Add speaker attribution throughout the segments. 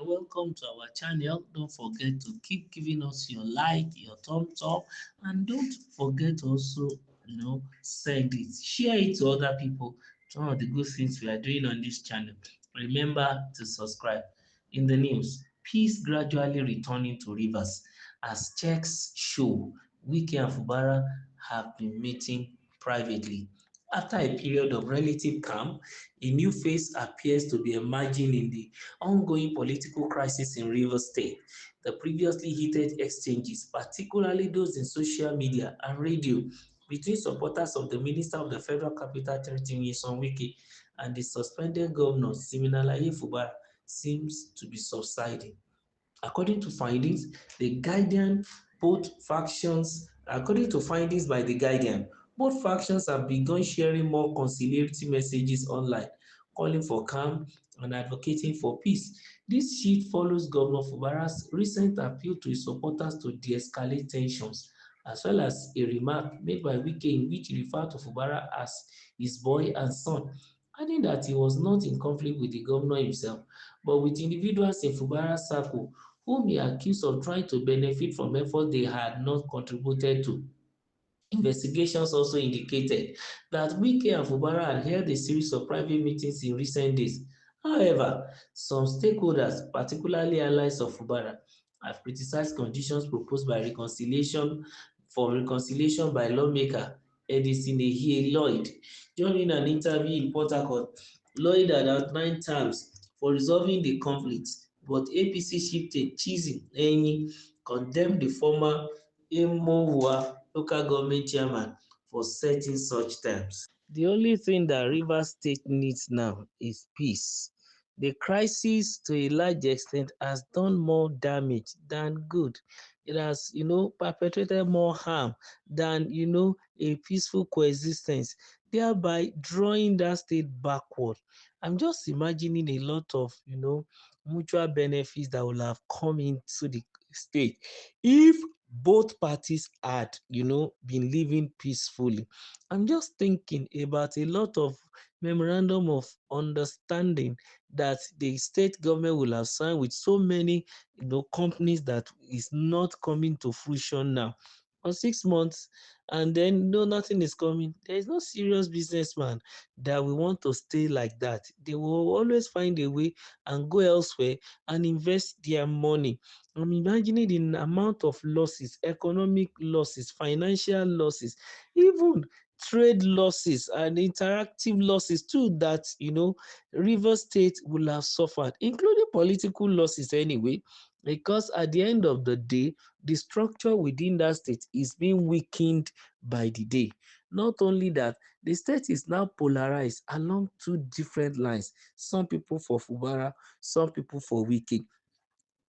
Speaker 1: Welcome to our channel. Don't forget to keep giving us your like, your thumbs up, and don't forget also, send it, share it to other people. Some of the good things we are doing on this channel. Remember to subscribe. In the news, peace gradually returning to rivers as checks show Wike and Fubara have been meeting privately. After a period of relative calm, a new phase appears to be emerging in the ongoing political crisis in Rivers State. The previously heated exchanges, particularly those in social media and radio, between supporters of the Minister of the Federal Capital Territory, Nyesom Wike, and the suspended governor, Siminalayi Fubara, seems to be subsiding. According to findings, the Guardian, according to findings by the Guardian, both factions have begun sharing more conciliatory messages online, calling for calm and advocating for peace. This shift follows Governor Fubara's recent appeal to his supporters to de-escalate tensions, as well as a remark made by Wike in which he referred to Fubara as his boy and son, adding that he was not in conflict with the governor himself, but with individuals in Fubara's circle whom he accused of trying to benefit from efforts they had not contributed to. Investigations also indicated that Wike and Fubara had held a series of private meetings in recent days. However, some stakeholders, particularly allies of Fubara, have criticized conditions proposed by reconciliation by lawmaker Edison Ehie Lloyd. During an interview in Port Harcourt, Lloyd had outlined terms for resolving the conflict, but APC chieftain Chizzy Enyi condemned the former Imohua local government chairman for setting such terms. The only thing that Rivers State needs now is peace. The crisis, to a large extent, has done more damage than good. It has, perpetrated more harm than, a peaceful coexistence, thereby drawing that state backward. I'm just imagining a lot of, mutual benefits that will have come into the state if both parties had, been living peacefully. I'm just thinking about a lot of memorandum of understanding that the state government will have signed with so many, companies that is not coming to fruition now. For 6 months, and then no, nothing is coming. There is no serious businessman that will want to stay like that. They will always find a way and go elsewhere and invest their money. I'm imagining the amount of losses, economic losses, financial losses, even trade losses and interactive losses too that Rivers State will have suffered, including political losses anyway, because at the end of the day, the structure within that state is being weakened by the day. Not only that, the state is now polarized along two different lines. Some people for Fubara, some people for Wike.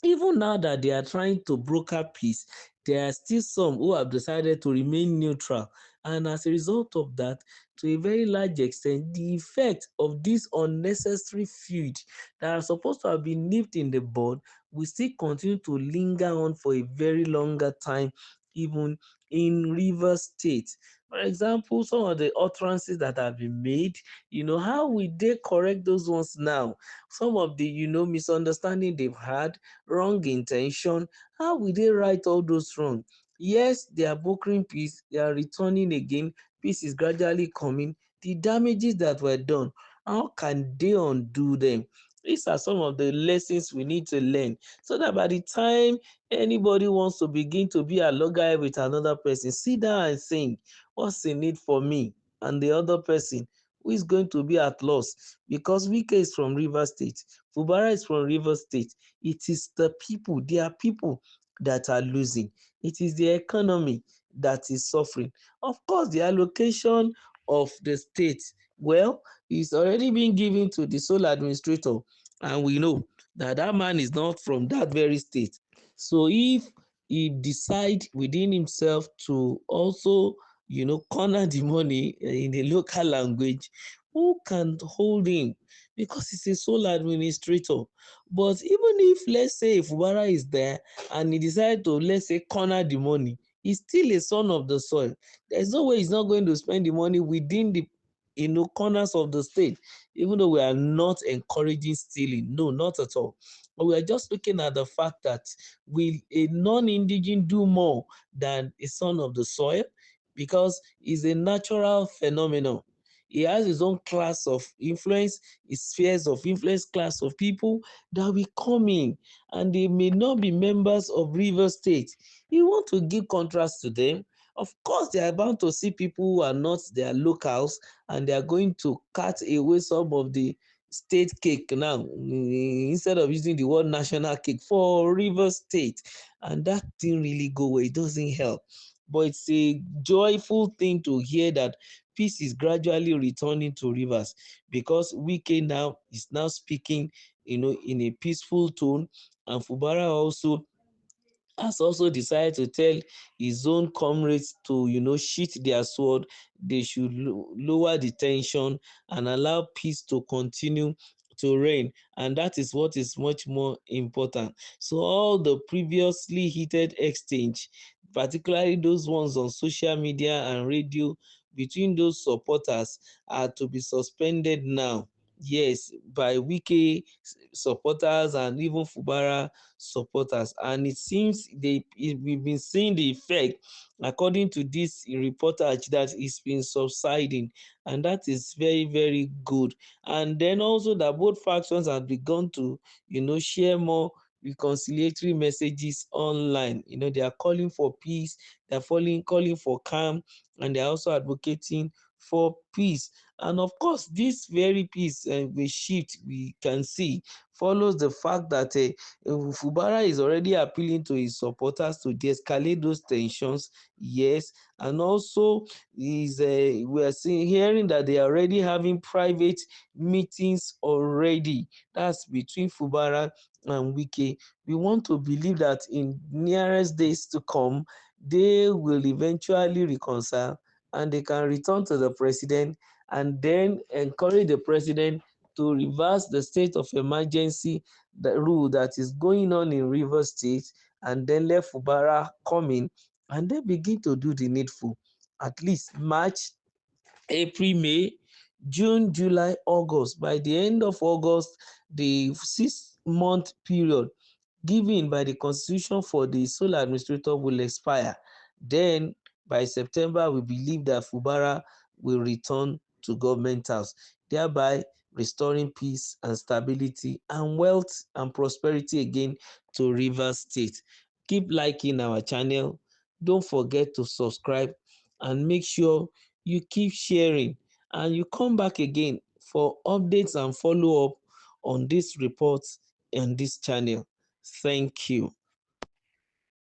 Speaker 1: Even now that they are trying to broker peace, there are still some who have decided to remain neutral. And as a result of that, to a very large extent, the effect of this unnecessary feud that are supposed to have been nipped in the bud will still continue to linger on for a very longer time, even in Rivers State. For example, some of the utterances that have been made, how will they correct those ones now? Some of the, misunderstanding they've had, wrong intention, how will they right all those wrong? Yes, they are brokering peace, they are returning again, peace is gradually coming. The damages that were done, how can they undo them? These are some of the lessons we need to learn so that by the time anybody wants to begin to be a logger with another person, sit down and think, what's in it for me and the other person who is going to be at loss? Because Wike is from Rivers State, Fubara is from Rivers State. It is the people, their people that are losing. It is the economy that is suffering. Of course, the allocation of the state, well, is already being given to the sole administrator, and we know that that man is not from that very state. So if he decide within himself to also, corner the money in a local language, who can hold him? Because he's a sole administrator. But even if, let's say, if Fubara is there and he decide to, let's say, corner the money, he's still a son of the soil. There's no way he's not going to spend the money within the corners of the state, even though we are not encouraging stealing. No, not at all. we are just looking at the fact that will a non-indigenous do more than a son of the soil? Because it's a natural phenomenon. He has his own class of influence, his spheres of influence, class of people that will come in, and they may not be members of Rivers State. You want to give contrast to them. Of course, they are bound to see people who are not their locals, and they are going to cut away some of the state cake now, instead of using the word national cake for Rivers State, and that didn't really go well. It doesn't help, but it's a joyful thing to hear that peace is gradually returning to Rivers, because Wike now is now speaking, in a peaceful tone, and Fubara also has also decided to tell his own comrades to, sheath their sword. They should lower the tension and allow peace to continue to reign. And that is what is much more important. So all the previously heated exchange, particularly those ones on social media and radio between those supporters, are to be suspended now. Yes, by Wike supporters and even Fubara supporters, and it seems we've been seeing the effect, according to this reportage, that it's been subsiding, and that is very, very good. And then also that both factions have begun to, share more reconciliatory messages online. They are calling for peace, they're calling for calm, and they're also advocating for peace. And of course, this very peace, we shift, we can see, follows the fact that Fubara is already appealing to his supporters to de-escalate those tensions, yes, and also we are hearing that they are already having private meetings already. That's between Fubara and Wike. We want to believe that in nearest days to come, they will eventually reconcile, and they can return to the president and then encourage the president to reverse the state of emergency, the rule that is going on in Rivers State, and then let Fubara come in and then begin to do the needful. At least March, April, May, June, July, August. By the end of August, the 6-month period given by the Constitution for the sole administrator will expire. Then, by September, we believe that Fubara will return to government house, thereby restoring peace and stability and wealth and prosperity again to Rivers State. Keep liking our channel. Don't forget to subscribe, and make sure you keep sharing, and you come back again for updates and follow up on this report and this channel. Thank you.